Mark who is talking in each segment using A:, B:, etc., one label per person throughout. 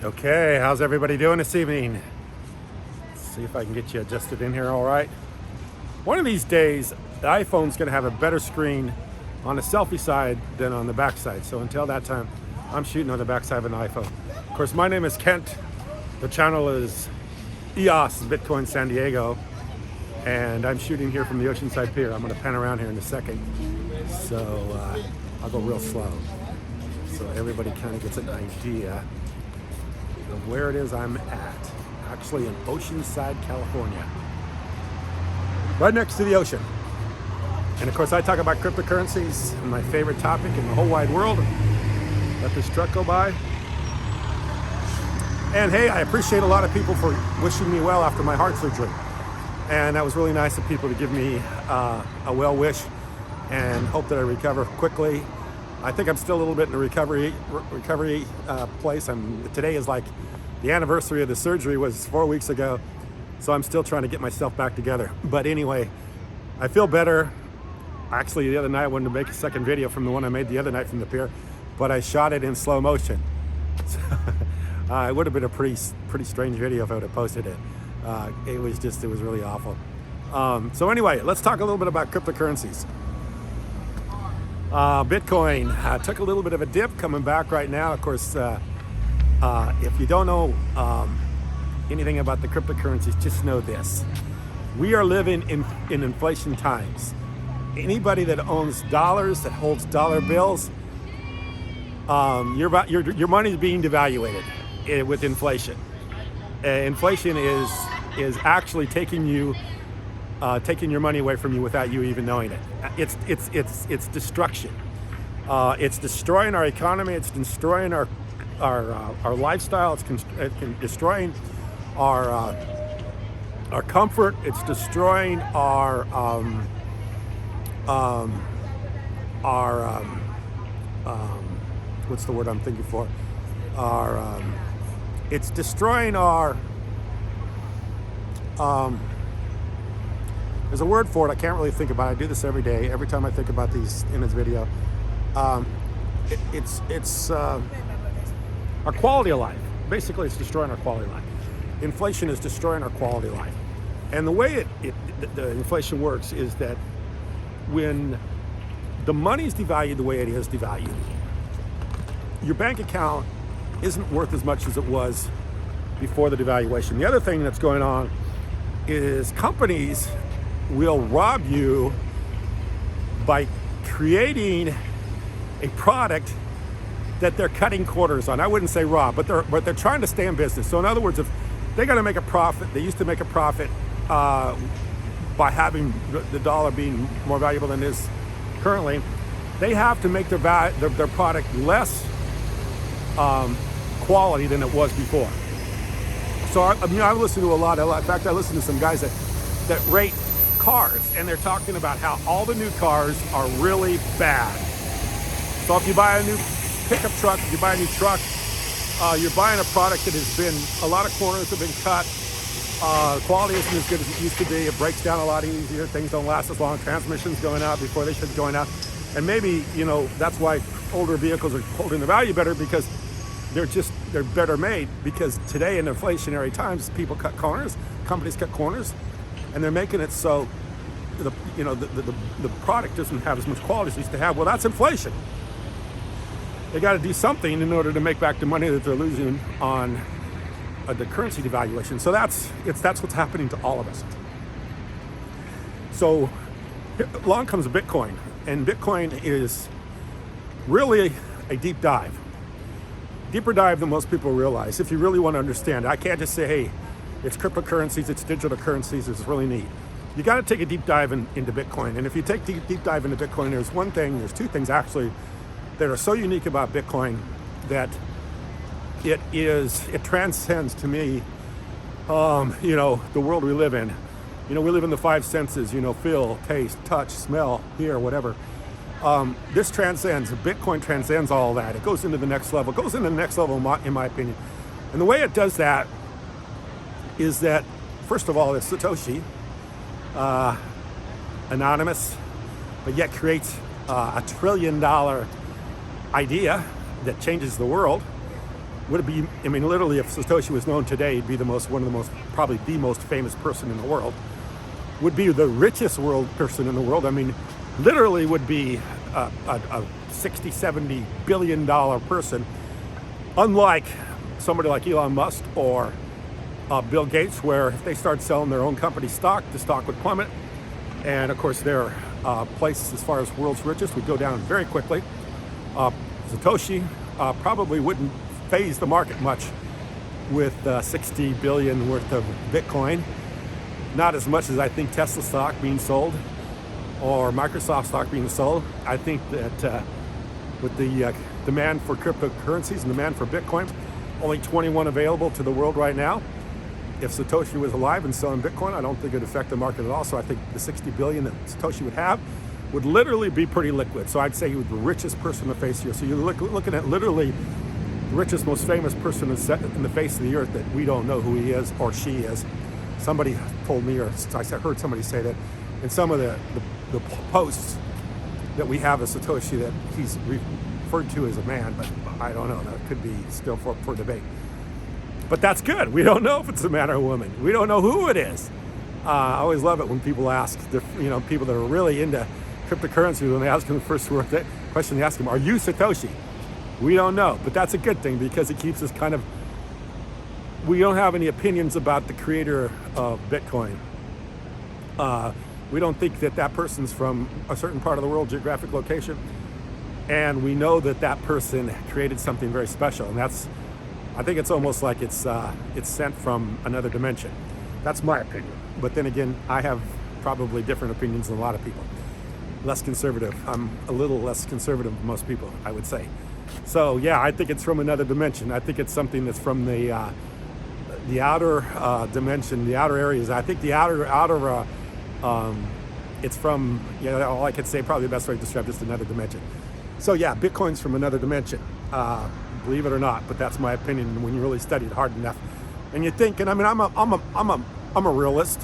A: Okay, how's everybody doing this evening? Let's see if I can get you adjusted in here all right. One of these days, the iPhone's gonna have a better screen on the selfie side than on the back side. So until that time, I'm shooting on the back side of an iPhone. Of course, my name is Kent. The channel is EOS, Bitcoin San Diego. And I'm shooting here from the Oceanside Pier. I'm gonna pan around here in a second. So I'll go real slow. So everybody kind of gets an idea of where it is I'm at. Actually in Oceanside, California. Right next to the ocean. And of course I talk about cryptocurrencies, my favorite topic in the whole wide world. Let this truck go by. And hey, I appreciate a lot of people for wishing me well after my heart surgery. And that was really nice of people to give me a well wish and hope that I recover quickly. I think I'm still a little bit in the recovery place. Today is like the anniversary of the surgery was 4 weeks ago, so I'm still trying to get myself back together. But anyway, I feel better. Actually, the other night I wanted to make a second video from the one I made the other night from the pier, but I shot it in slow motion. So, it would have been a pretty strange video if I would have posted it. It was really awful. So anyway, let's talk a little bit about cryptocurrencies. Bitcoin took a little bit of a dip, coming back right now. Of course, if you don't know anything about the cryptocurrencies, just know this. We are living in inflation times. Anybody that owns dollars, that holds dollar bills, your money is being devaluated with inflation. Inflation is actually taking your money away from you without you even knowing it. It's destruction. It's destroying our economy. It's destroying our lifestyle. It's destroying our comfort. It's destroying our what's the word I'm thinking for? It's destroying our there's a word for it. I can't really think about it. I do this every day. Every time I think about these in this video, it's our quality of life. Basically, it's destroying our quality of life. Inflation is destroying our quality of life. And the way the inflation works is that when the money is devalued the way it is devalued, your bank account isn't worth as much as it was before the devaluation. The other thing that's going on is companies will rob you by creating a product that they're cutting corners on. I wouldn't say rob, but they're trying to stay in business. So in other words, if they got to make a profit, they used to make a profit by having the dollar being more valuable than it is currently. They have to make their product less quality than it was before. So I listen to a lot. In fact, I listen to some guys that rate cars, and they're talking about how all the new cars are really bad. So if you buy a new pickup truck, if you buy a new truck, you're buying a product that has been, a lot of corners have been cut. Quality isn't as good as it used to be. It breaks down a lot easier. Things don't last as long. Transmissions going out before they should be going out. And maybe, that's why older vehicles are holding the value better, because they're better made. Because today in inflationary times, people cut corners, companies cut corners, and they're making it so the product doesn't have as much quality as it used to have. Well, that's inflation. They got to do something in order to make back the money that they're losing on the currency devaluation. So that's what's happening to all of us. So along comes Bitcoin, and Bitcoin is really a deep dive. Deeper dive than most people realize. If you really want to understand, I can't just say, hey, it's cryptocurrencies, it's digital currencies, it's really neat. You got to take a deep dive into Bitcoin. And if you take a deep dive into Bitcoin, there's two things actually that are so unique about Bitcoin that it transcends to me, the world we live in. We live in the five senses, feel, taste, touch, smell, hear, whatever. This transcends, Bitcoin transcends all that. It goes into the next level. It goes into the next level, in my opinion. And the way it does that is that, first of all, it's Satoshi, anonymous, but yet creates a $1 trillion idea that changes the world. would it be, I mean, literally, if Satoshi was known today, he'd be probably the most famous person in the world. Would be the richest person in the world. I mean, literally would be a 60, 70 billion dollar person. Unlike somebody like Elon Musk or Bill Gates, where if they start selling their own company stock, the stock would plummet. And of course, their place as far as world's richest would go down very quickly. Satoshi probably wouldn't phase the market much with 60 billion worth of Bitcoin. Not as much as I think Tesla stock being sold or Microsoft stock being sold. I think that with the demand for cryptocurrencies and demand for Bitcoin, only 21 available to the world right now. If Satoshi was alive and selling Bitcoin, I don't think it would affect the market at all. So I think the 60 billion that Satoshi would have would literally be pretty liquid. So I'd say he was the richest person in the face here. So you're looking at literally the richest, most famous person in the face of the earth that we don't know who he is or she is. Somebody told me, or I heard somebody say that in some of the posts that we have of Satoshi that he's referred to as a man, but I don't know. That could be still for debate. But that's good. We don't know if it's a man or a woman. We don't know who it is. I always love it when people ask, people that are really into cryptocurrency, when they ask them the first question they ask them, are you Satoshi? We don't know, but that's a good thing because it keeps us we don't have any opinions about the creator of Bitcoin. We don't think that person's from a certain part of the world, geographic location, and we know that person created something very special, and I think it's almost like it's sent from another dimension. That's my opinion. But then again, I have probably different opinions than a lot of people. Less conservative. I'm a little less conservative than most people, I would say. So yeah, I think it's from another dimension. I think it's something that's from the outer dimension, the outer areas. I think the outer it's from, all I could say, probably the best way to describe this, another dimension. So yeah, Bitcoin's from another dimension. Believe it or not, but that's my opinion. When you really study it hard enough, and you think, and I mean, I'm a realist.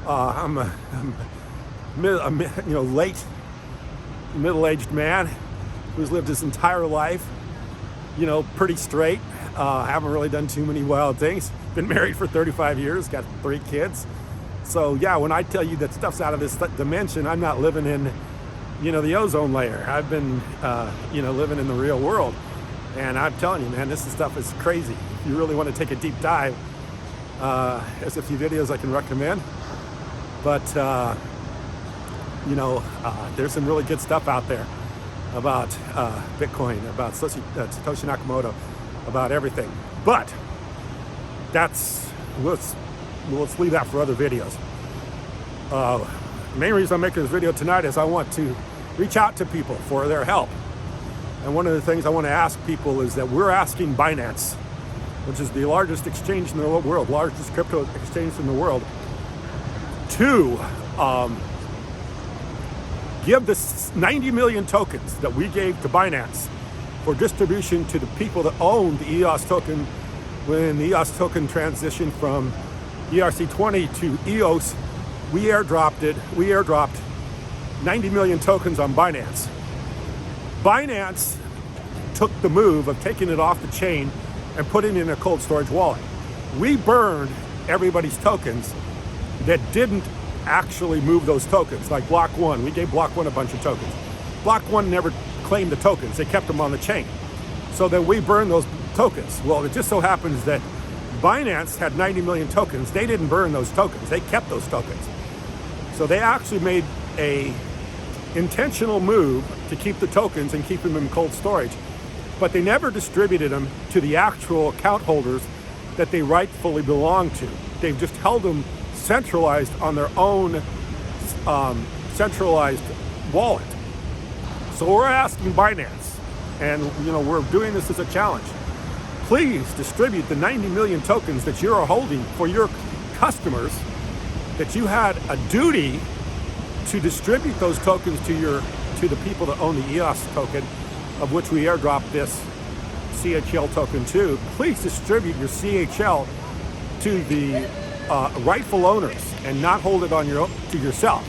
A: I'm a late middle-aged man who's lived his entire life, pretty straight. Haven't really done too many wild things. Been married for 35 years, got 3 kids. So yeah, when I tell you that stuff's out of this dimension, I'm not living in, the ozone layer. I've been, living in the real world. And I'm telling you, man, this stuff is crazy. If you really want to take a deep dive, there's a few videos I can recommend. But, there's some really good stuff out there about Bitcoin, about Satoshi Nakamoto, about everything. But let's leave that for other videos. The main reason I'm making this video tonight is I want to reach out to people for their help. And one of the things I want to ask people is that we're asking Binance, which is the largest exchange in the world, largest crypto exchange in the world, to give the 90 million tokens that we gave to Binance for distribution to the people that own the EOS token when the EOS token transitioned from ERC20 to EOS. We airdropped 90 million tokens on Binance. Binance took the move of taking it off the chain and putting it in a cold storage wallet. We burned everybody's tokens that didn't actually move those tokens, like Block 1. We gave Block 1 a bunch of tokens. Block 1 never claimed the tokens. They kept them on the chain. So then we burned those tokens. Well, it just so happens that Binance had 90 million tokens. They didn't burn those tokens. They kept those tokens. So they actually made a intentional move to keep the tokens and keep them in cold storage, but they never distributed them to the actual account holders that they rightfully belong to. They've just held them centralized on their own centralized wallet. So we're asking Binance, and we're doing this as a challenge. Please distribute the 90 million tokens that you are holding for your customers, that you had a duty to distribute those tokens to the people that own the EOS token, of which we airdropped this CHL token to. Please distribute your CHL to the rightful owners and not hold it to yourself.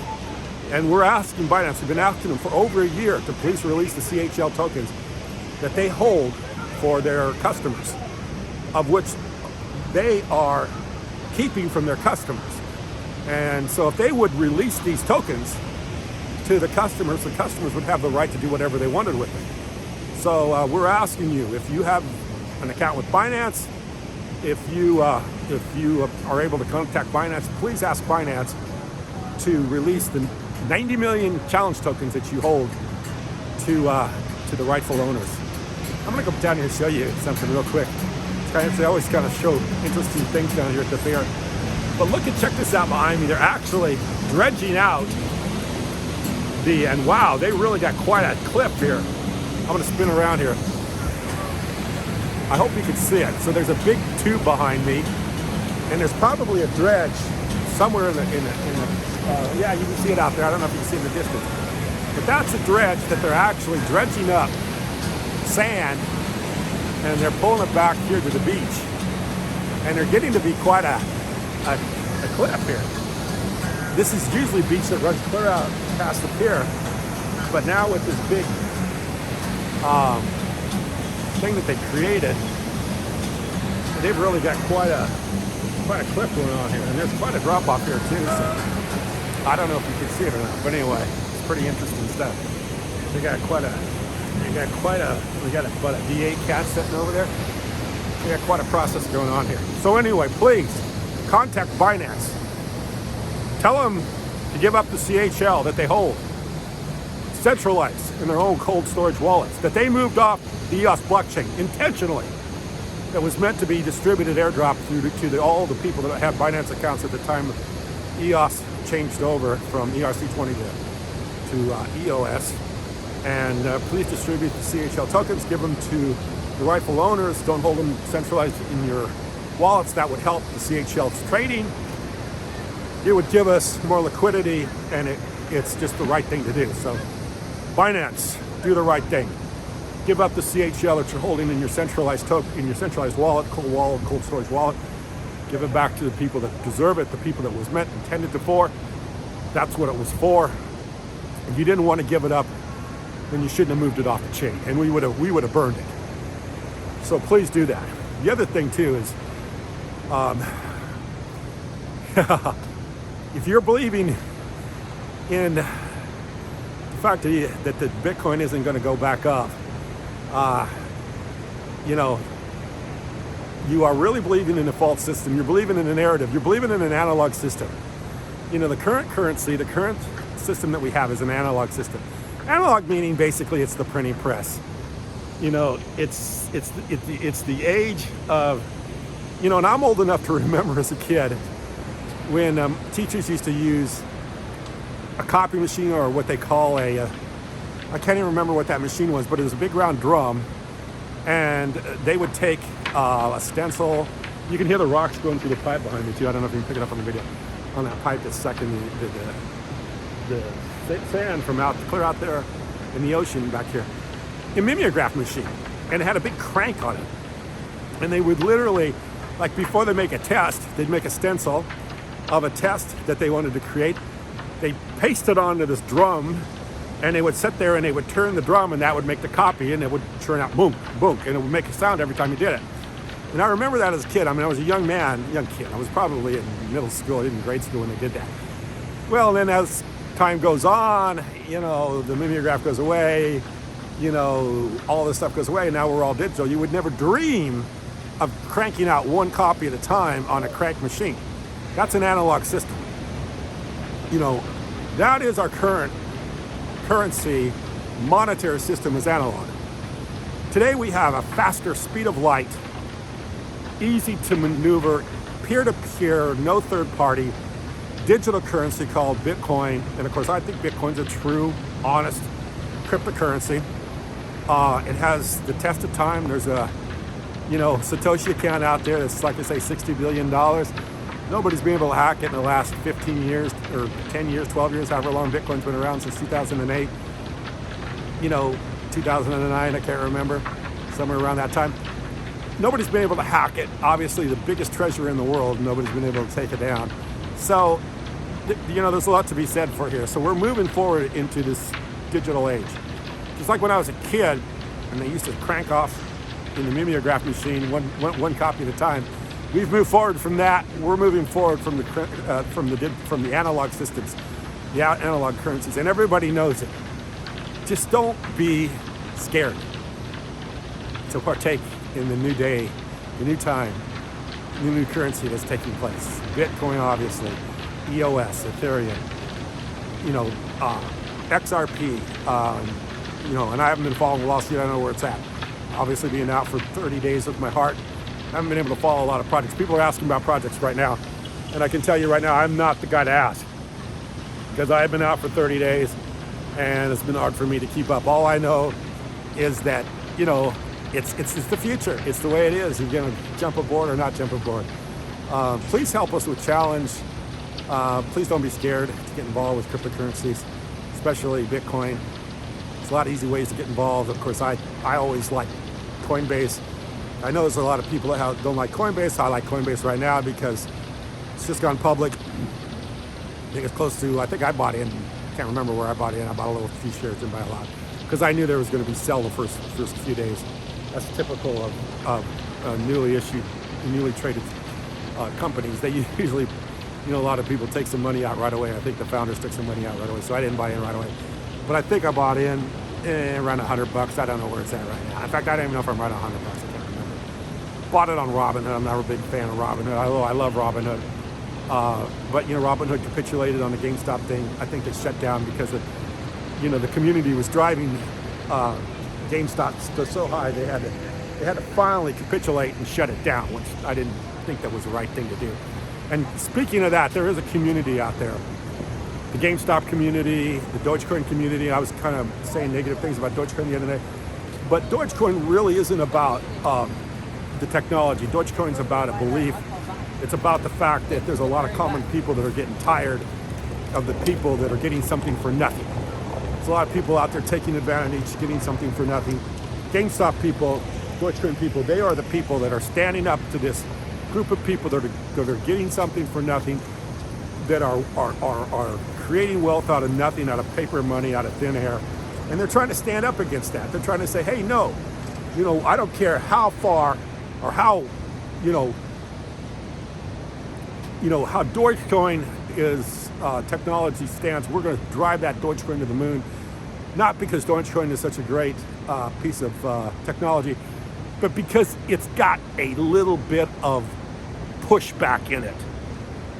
A: And we're asking Binance, we've been asking them for over a year to please release the CHL tokens that they hold for their customers, of which they are keeping from their customers. And so if they would release these tokens to the customers would have the right to do whatever they wanted with it. So we're asking you, if you have an account with Binance, if you are able to contact Binance, please ask Binance to release the 90 million challenge tokens that you hold to the rightful owners. I'm gonna go down here and show you something real quick. They always kind of show interesting things down here at the fair. But check this out behind me. They're actually dredging out and wow, they really got quite a clip here. I'm gonna spin around here. I hope you can see it. So there's a big tube behind me, and there's probably a dredge somewhere in the yeah, you can see it out there. I don't know if you can see it in the distance. But that's a dredge that they're actually dredging up sand, and they're pulling it back here to the beach. And they're getting to be quite a cliff here. This is usually a beach that runs clear out past the pier, but now with this big thing that they created, they've really got quite a cliff going on here, and there's quite a drop off here too. So I don't know if you can see it or not, but anyway, it's pretty interesting stuff. We got quite a V8 cat sitting over there. We got quite a process going on here. So anyway, please contact Binance. Tell them to give up the CHL that they hold, centralized in their own cold storage wallets, that they moved off the EOS blockchain intentionally, that was meant to be distributed airdrop to all the people that had Binance accounts at the time EOS changed over from ERC20 to EOS. And please distribute the CHL tokens, give them to the rightful owners, don't hold them centralized in your wallets. That would help the CHL's trading. It would give us more liquidity, and it's just the right thing to do. So Binance, do the right thing. Give up the CHL that you're holding in your centralized wallet, cold storage wallet. Give it back to the people that deserve it, the people that was intended to for. That's what it was for. If you didn't want to give it up, then you shouldn't have moved it off the chain, and we would have burned it. So please do that. The other thing too is, if you're believing in the fact that the Bitcoin isn't going to go back up, you are really believing in a false system. You're believing in a narrative. You're believing in an analog system. The current currency, the current system that we have is an analog system. Analog meaning basically it's the printing press. It's the age of, and I'm old enough to remember as a kid when teachers used to use a copy machine, or what they call I can't even remember what that machine was, but it was a big round drum, and they would take a stencil. You can hear the rocks going through the pipe behind me too. I don't know if you can pick it up on the video, on that pipe that's sucking the sand from clear out there in the ocean back here. A mimeograph machine, and it had a big crank on it. And they would literally, like before they make a test, they'd make a stencil of a test that they wanted to create. They paste it onto this drum, and they would sit there and they would turn the drum, and that would make the copy, and it would turn out boom, boom, and it would make a sound every time you did it. And I remember that as a kid. I was a young kid. I was probably in middle school, even grade school when they did that. Well, then as time goes on, the mimeograph goes away, all this stuff goes away, and now we're all digital. You would never dream of cranking out one copy at a time on a crank machine. That's an analog system. That is our current currency. Monetary system is analog. Today we have a faster speed of light, easy to maneuver, peer-to-peer, no third party, digital currency called Bitcoin. And of course, I think Bitcoin's a true, honest cryptocurrency. It has the test of time. There's a, Satoshi account out there that's, like I say, $60 billion. Nobody's been able to hack it in the last 15 years or 10 years, 12 years, however long Bitcoin's been around, since 2008. 2009, I can't remember, somewhere around that time. Nobody's been able to hack it. Obviously, the biggest treasure in the world, nobody's been able to take it down. So, there's a lot to be said for here. So we're moving forward into this digital age. Just like when I was a kid, and they used to crank off in the mimeograph machine, one copy at a time. We've moved forward from that. We're moving forward from the analog systems, the analog currencies, and everybody knows it. Just don't be scared to partake in the new day, the new time, the new currency that's taking place. Bitcoin, obviously, EOS, Ethereum, XRP, and I haven't been following the lawsuit. I don't know where it's at. Obviously, being out for 30 days with my heart, I haven't been able to follow a lot of projects. People are asking about projects right now, and I can tell you right now, I'm not the guy to ask, because I've been out for 30 days, and it's been hard for me to keep up. All I know is that, it's the future. It's the way it is. You're going to jump aboard or not jump aboard. Please help us with challenge. Please don't be scared to get involved with cryptocurrencies, especially Bitcoin. There's a lot of easy ways to get involved. Of course, I always like Coinbase. I know there's a lot of people that don't like Coinbase. I like Coinbase right now because it's just gone public. I think it's close to, I think I bought in, can't remember where I bought in. I bought a few shares, didn't buy a lot, because I knew there was going to be sell the first few days. That's typical of newly traded companies. They usually, a lot of people take some money out right away. I think the founders took some money out right away, so I didn't buy in right away. But I think I bought in around $100. I don't know where it's at right now. In fact, I don't even know if I'm right on $100. I can't remember. Bought it on Robinhood. I'm not a big fan of Robinhood, although I love Robinhood. But Robinhood capitulated on the GameStop thing. I think they shut down because the community was driving GameStop so high they had to finally capitulate and shut it down, which I didn't think that was the right thing to do. And speaking of that, there is a community out there. The GameStop community, the Dogecoin community. I was kind of saying negative things about Dogecoin the other day. But Dogecoin really isn't about the technology. Dogecoin's about a belief. It's about the fact that there's a lot of common people that are getting tired of the people that are getting something for nothing. There's a lot of people out there taking advantage, getting something for nothing. GameStop people, Dogecoin people, they are the people that are standing up to this group of people that are getting something for nothing, that are creating wealth out of nothing, out of paper money, out of thin air. And they're trying to stand up against that. They're trying to say, hey, no, I don't care how far or how how Dogecoin is technology stands. We're going to drive that Dogecoin to the moon, not because Dogecoin is such a great piece of technology, but because it's got a little bit of pushback in it.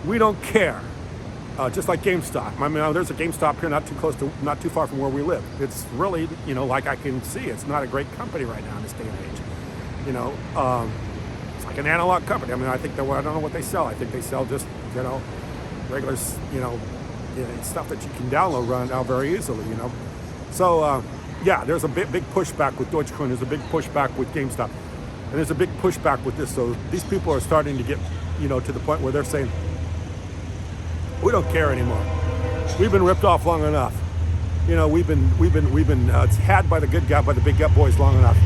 A: We don't care. Just like GameStop. I mean, there's a GameStop here not too far from where we live. It's really, like I can see, it's not a great company right now in this day and age. It's like an analog company. I mean, I don't know what they sell. I think they sell just, regular, stuff that you can download now very easily, So, there's a big pushback with Dogecoin. There's a big pushback with GameStop. And there's a big pushback with this. So these people are starting to get, to the point where they're saying, we don't care anymore. We've been ripped off long enough. We've been had by the big gut boys long enough.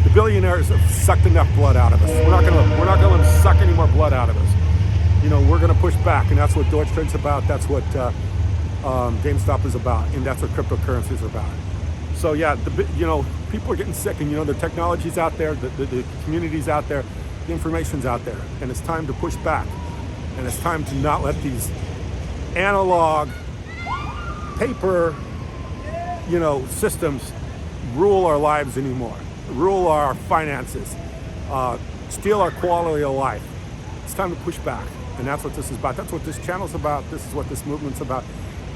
A: The billionaires have sucked enough blood out of us. We're not gonna let them suck any more blood out of us. We're gonna push back, and that's what Dogecoin's about. That's what GameStop is about, and that's what cryptocurrency is about. So people are getting sick, and the technology's out there, the community's out there, the information's out there, and it's time to push back, and it's time to not let these analog paper systems rule our lives anymore, rule our finances, steal our quality of life. It's time to push back, and that's what this is about. That's what this channel's about. This is what this movement's about,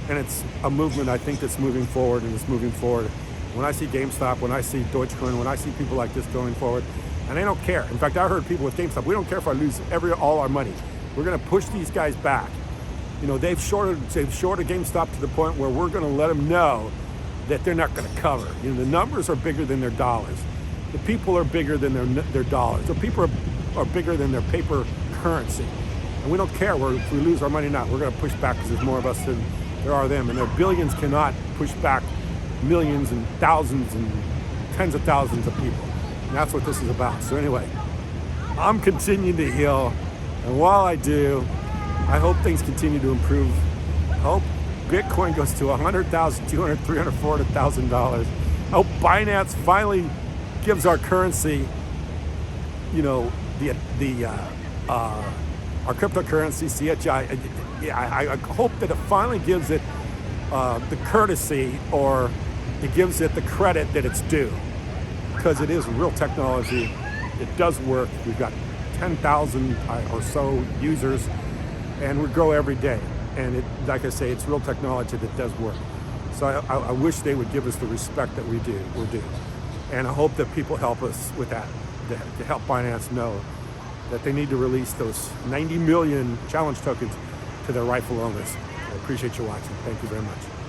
A: and it's a movement I think that's moving forward, and it's moving forward. When I see GameStop, when I see Dogecoin, when I see people like this going forward, and they don't care. In fact, I heard people with GameStop, we don't care if I lose all our money. We're going to push these guys back. They've shorted GameStop to the point where we're going to let them know that they're not going to cover. The numbers are bigger than their dollars. The people are bigger than their dollars. The people are bigger than their paper currency. And we don't care if we lose our money or not. We're going to push back because there's more of us than there are them. And their billions cannot push back millions and thousands and tens of thousands of people. And that's what this is about. So anyway, I'm continuing to heal. And while I do, I hope things continue to improve. I hope Bitcoin goes to $100,000, $200,000, $300,000, $400,000. I hope Binance finally gives our currency our cryptocurrency CHI. I hope that it finally gives it the courtesy, or it gives it the credit that it's due, because it is real technology. It does work. We've got 10,000 or so users, and we grow every day. And like I say, it's real technology that does work. So I wish they would give us the respect that we're due. And I hope that people help us with that, to help Binance know that they need to release those 90 million challenge tokens to their rightful owners. I appreciate you watching. Thank you very much.